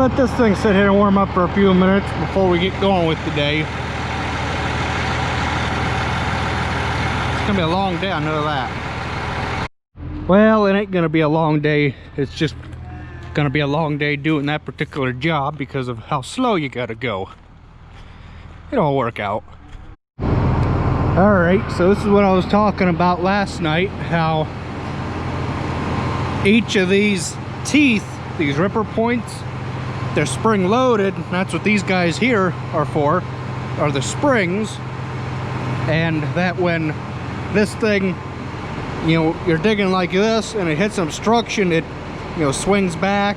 let this thing sit here and warm up for a few minutes before we get going with the day. It's gonna be a long day, I know that. Well, it ain't gonna be a long day. It's just gonna be a long day doing that particular job because of how slow you gotta go. It'll work out. All right, so this is what I was talking about last night, how each of these teeth, these ripper points, they're spring loaded. That's what these guys here are for, are the springs. And that when this thing, you know, you're digging like this and it hits some obstruction, it, you know, swings back,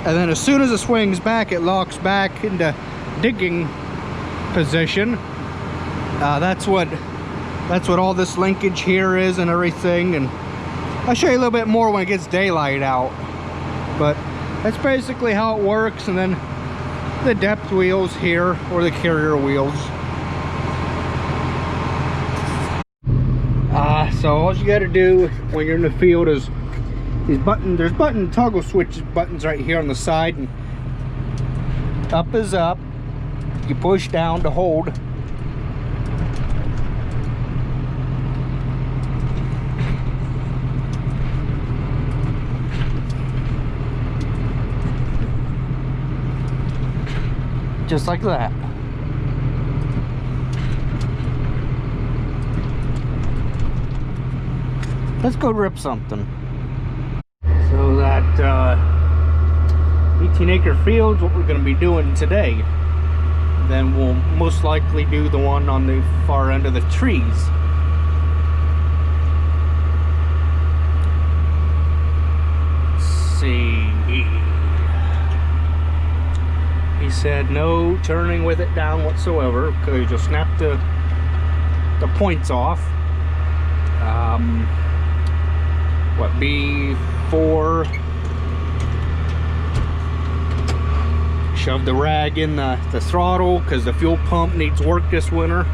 and then as soon as it swings back, it locks back into digging position. That's what all this linkage here is and everything, and I'll show you a little bit more when it gets daylight out, but that's basically how it works. And then the depth wheels here, or the carrier wheels. So all you got to do when you're in the field is these buttons. There's toggle switch buttons right here on the side, and up is up. You push down to hold. Just like that. Let's go rip something. So that 18-acre field's what we're going to be doing today. Then we'll most likely do the one on the far end of the trees. Let's see. He said no turning with it down whatsoever, because you'll snap the points off. What, B4? Shove the rag in the throttle because the fuel pump needs work this winter.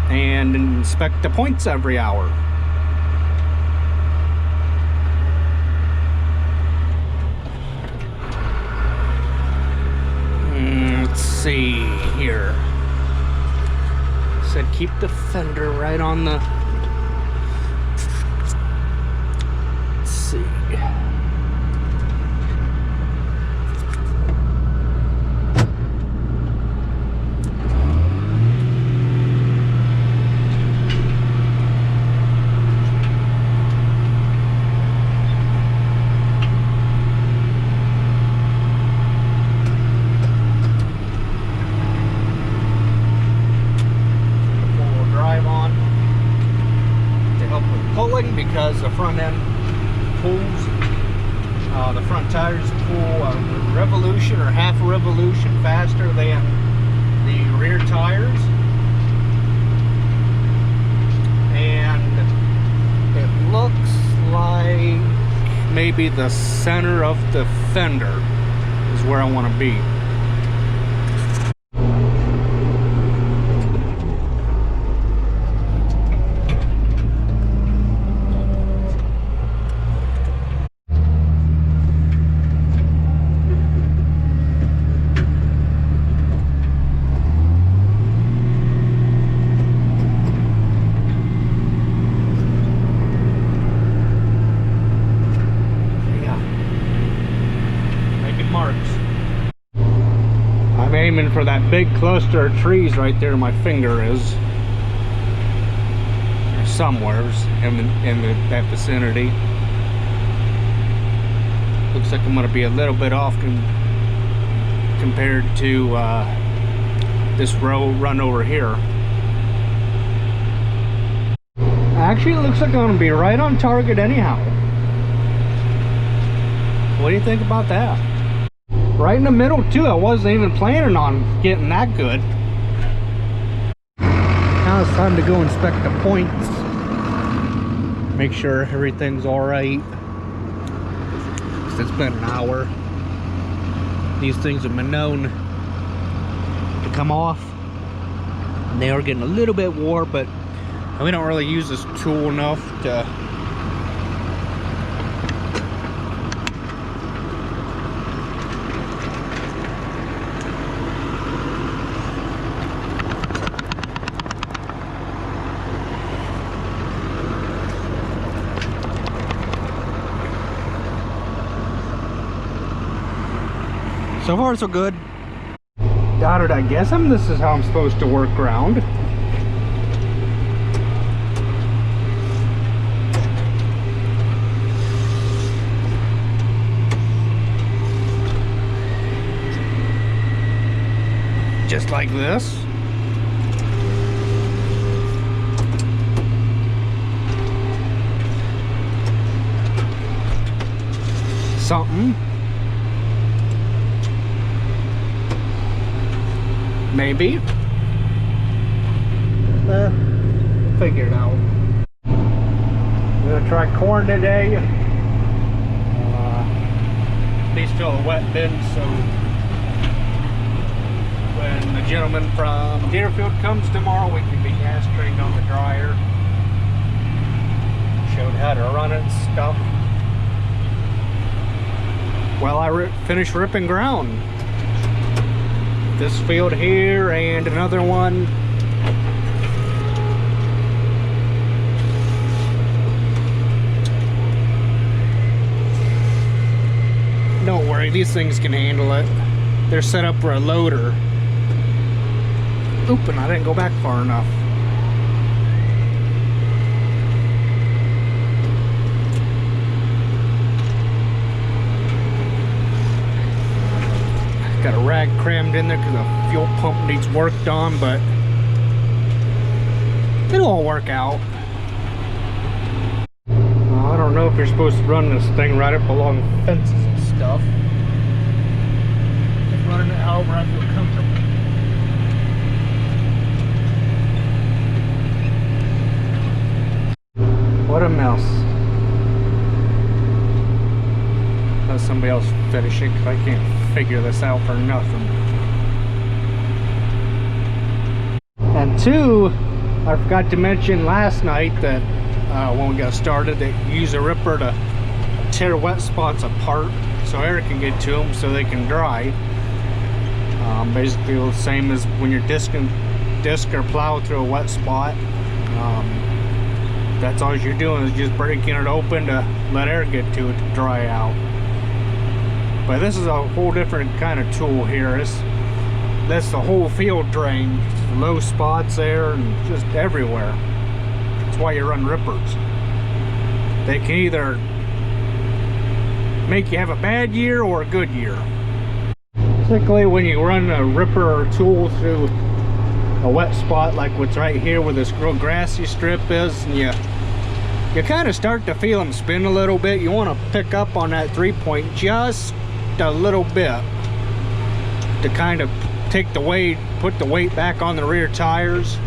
And inspect the points every hour. Let's see here. Said keep the fender right on the. Let's see. Because the front end pulls, the front tires pull a revolution or half a revolution faster than the rear tires, and it looks like maybe the center of the fender is where I want to be. Aiming for that big cluster of trees right there my finger is, or somewheres in that vicinity. Looks like I'm going to be a little bit off compared to this run over here. Actually, it looks like I'm going to be right on target anyhow. What do you think about that? Right in the middle too. I wasn't even planning on getting that good. Now it's time to go inspect the points. Make sure everything's all right. It's been an hour. These things have been known to come off. And they are getting a little bit wore, but we don't really use this tool enough to So far so good. Got it, I guess. This is how I'm supposed to work ground. Just like this. Something. Maybe. Figure it out. I'm gonna try corn today. These fill the wet bins, so when the gentleman from Deerfield comes tomorrow, we can be gas trained on the dryer. Showed how to run it and stuff. Well, I finished ripping ground. This field here and another one. Don't worry, these things can handle it. They're set up for a loader. Oop, and I didn't go back far enough. Got a rag crammed in there because the fuel pump needs worked on, but it'll all work out. I don't know if you're supposed to run this thing right up along fences and stuff. Just running it however I feel comfortable. What a mess. Let somebody else finish it because I can't figure this out for nothing. And two, I forgot to mention last night that when we got started, they use a ripper to tear wet spots apart so air can get to them so they can dry. Basically the same as when you're disc or plow through a wet spot. That's all you're doing is just breaking it open to let air get to it to dry out. But this is a whole different kind of tool here. That's the whole field drain. Low spots there and just everywhere. That's why you run rippers. They can either make you have a bad year or a good year. Particularly when you run a ripper or tool through a wet spot like what's right here where this real grassy strip is, and you kind of start to feel them spin a little bit. You want to pick up on that 3-point just a little bit to kind of take the weight, put the weight back on the rear tires.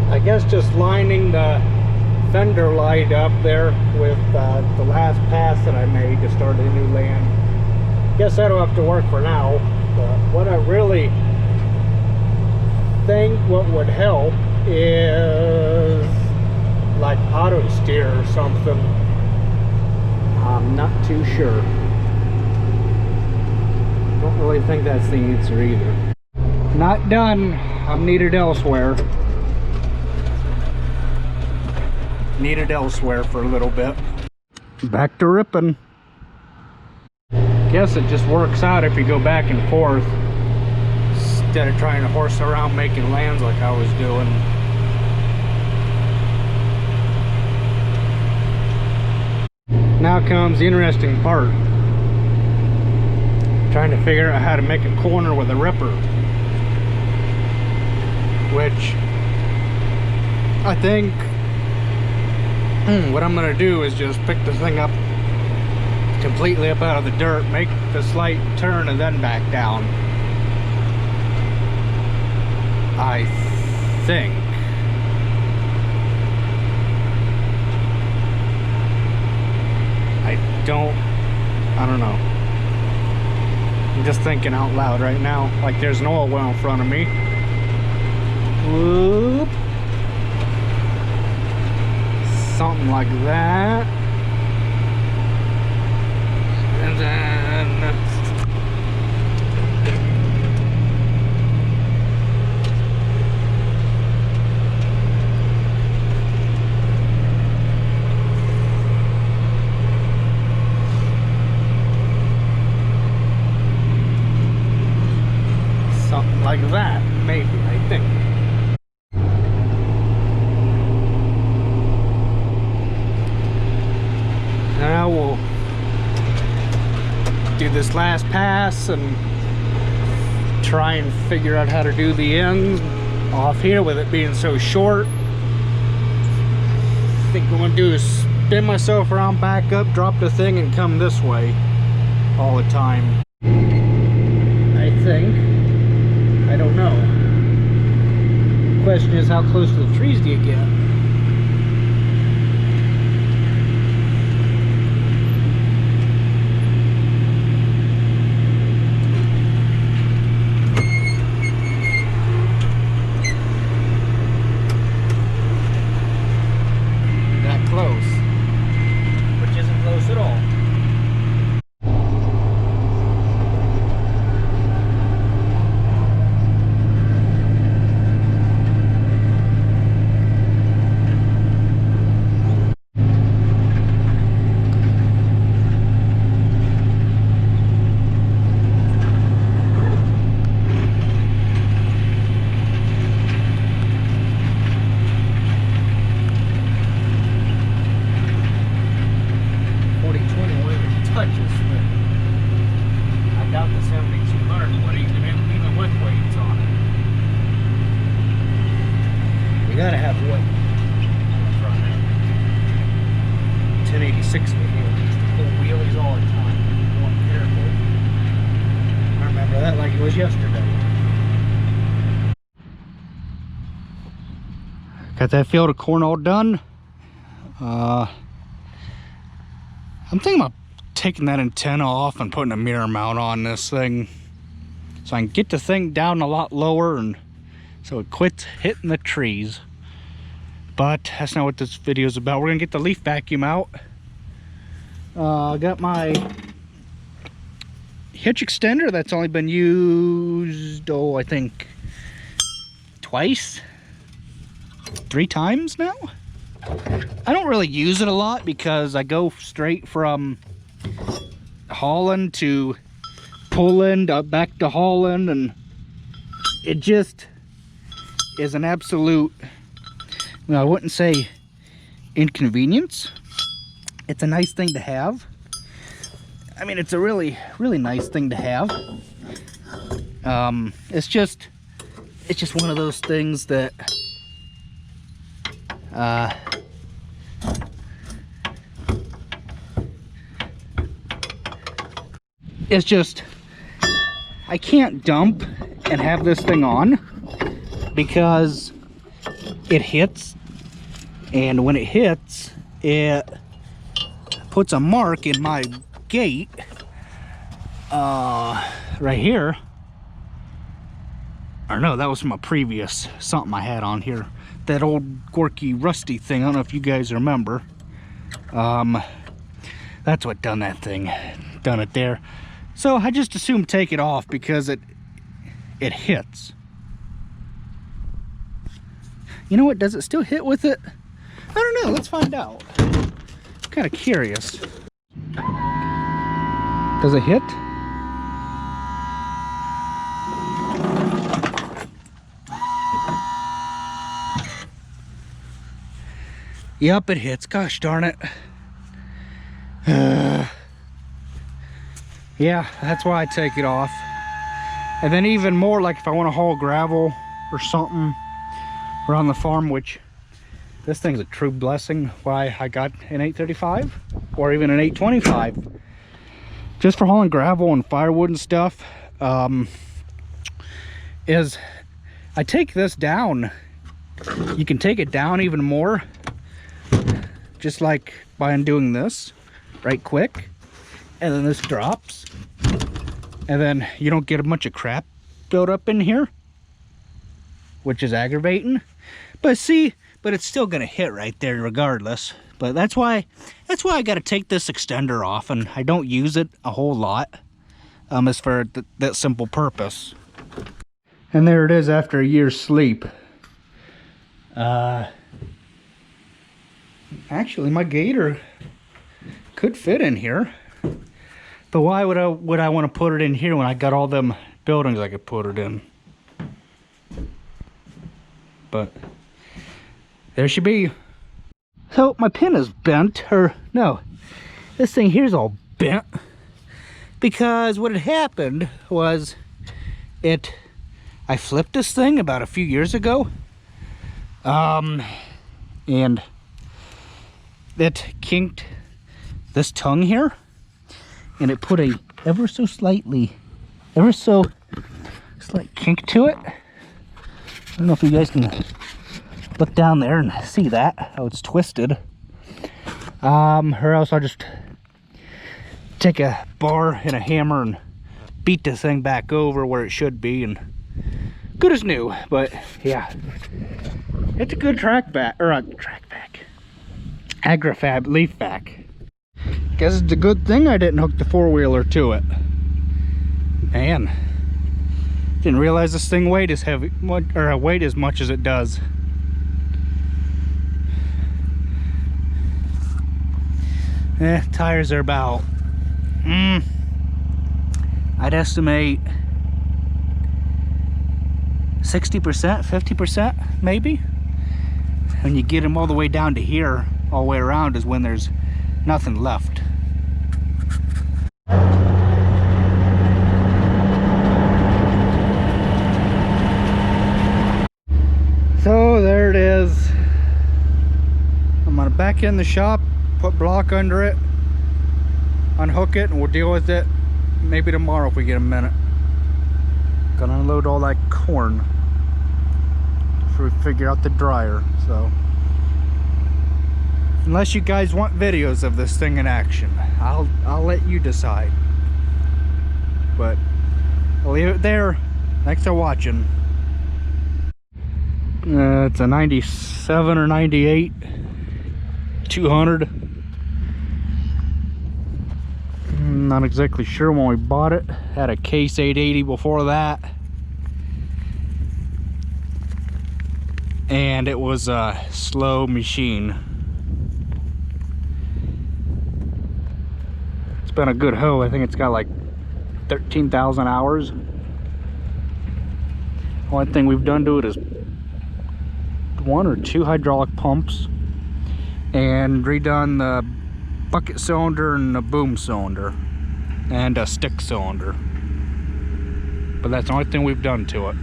I guess just lining the fender light up there with the last pass that I made to start a new land. Guess that'll have to work for now. But what I really think what would help is like auto steer or something. I'm not too sure. Don't really think that's the answer either. Not done. I'm needed elsewhere. Needed elsewhere for a little bit. Back to ripping. Guess it just works out if you go back and forth instead of trying to horse around making lands like I was doing. Now comes the interesting part. Trying to figure out how to make a corner with a ripper, which I think what I'm gonna do is just pick the thing up completely up out of the dirt, make the slight turn, and then back down. I think. I don't know. I'm just thinking out loud right now. Like there's an oil well in front of me. Whoop. Something like that. And then like that, maybe, I think. Now we'll do this last pass and try and figure out how to do the ends off here with it being so short. I think what I'm gonna do is spin myself around, back up, drop the thing, and come this way all the time. I think. I don't know. Question is, how close to the trees do you get? Gotta have weight. 1086 wheel. Pull wheelies all the time. Be careful. I remember that like it was yesterday. Got that field of corn all done. I'm thinking about taking that antenna off and putting a mirror mount on this thing, so I can get the thing down a lot lower and so it quits hitting the trees. But that's not what this video is about. We're gonna get the leaf vacuum out. I got my hitch extender that's only been used, I think twice, 3 times now. I don't really use it a lot because I go straight from hauling to pulling back to hauling, and it just is an absolute, well, I wouldn't say inconvenience. It's a nice thing to have. I mean, it's a really nice thing to have. It's just one of those things that it's just, I can't dump and have this thing on because it hits, and when it hits, it puts a mark in my gate right here. Or no, that was from a previous something I had on here, that old Gorky rusty thing. I don't know if you guys remember. That's what done that thing, done it there. So I just assumed take it off because it hits. You know what, does it still hit with it? I don't know, let's find out. I'm kind of curious. Does it hit? Yep, it hits. Gosh darn it. Yeah, that's why I take it off. And then even more, like if I want to haul gravel or something around the farm, which this thing's a true blessing, why I got an 835 or even an 825 just for hauling gravel and firewood and stuff, is I take this down. You can take it down even more just like by undoing this right quick, and then this drops, and then you don't get a bunch of crap built up in here, which is aggravating. But see, but it's still gonna hit right there regardless. But that's why I got to take this extender off, and I don't use it a whole lot, as for that simple purpose. And there it is after a year's sleep. Actually, my gator could fit in here, but why would I want to put it in here when I got all them buildings I could put it in? but there she be. So my pin is bent, or no, this thing here's all bent, because what had happened was I flipped this thing about a few years ago, and it kinked this tongue here, and it put a ever so slight kink to it. I don't know if you guys can look down there and see that, how it's twisted. Or else I'll just take a bar and a hammer and beat this thing back over where it should be, and good as new. But yeah, it's a good agrifab leaf back. Guess it's a good thing I didn't hook the four-wheeler to it. Man, didn't realize this thing weighed as much as it does. Tires are about I'd estimate 60%, 50% maybe. When you get them all the way down to here, all the way around is when there's nothing left. So there it is. I'm gonna back in the shop, put block under it, unhook it, and we'll deal with it maybe tomorrow if we get a minute. Gonna unload all that corn before we figure out the dryer. So unless you guys want videos of this thing in action, I'll let you decide. But I'll leave it there. Thanks for watching. It's a 97 or 98 200. Not exactly sure when we bought it. Had a case 880 before that, and it was a slow machine. It's been a good hoe. I think it's got like 13,000 hours. One thing we've done to it is 1 or 2 hydraulic pumps, and redone the bucket cylinder and the boom cylinder and a stick cylinder. But that's the only thing we've done to it.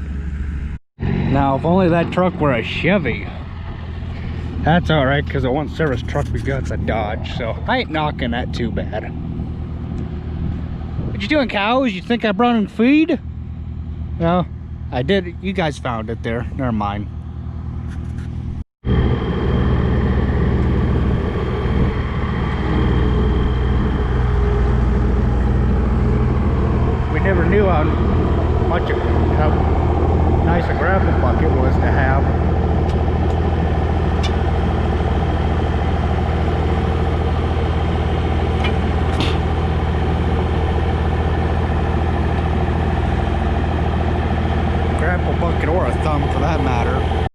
Now, if only that truck were a Chevy. That's all right, because the one service truck we got's a Dodge, so I ain't knocking that too bad. What you doing, cows? You think I brought them feed? No, I did. You guys found it there. Never mind. We never knew how nice a gravel bucket was to have. Gravel bucket, or a thumb for that matter.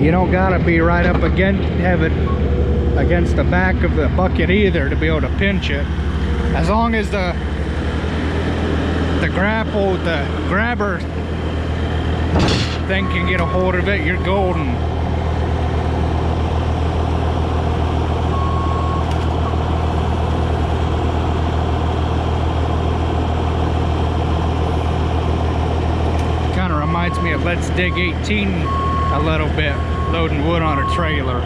You don't gotta be right up have it against the back of the bucket either to be able to pinch it. As long as the grabber thing can get a hold of it, you're golden. Kind of reminds me of Let's Dig 18 a little bit, loading wood on a trailer.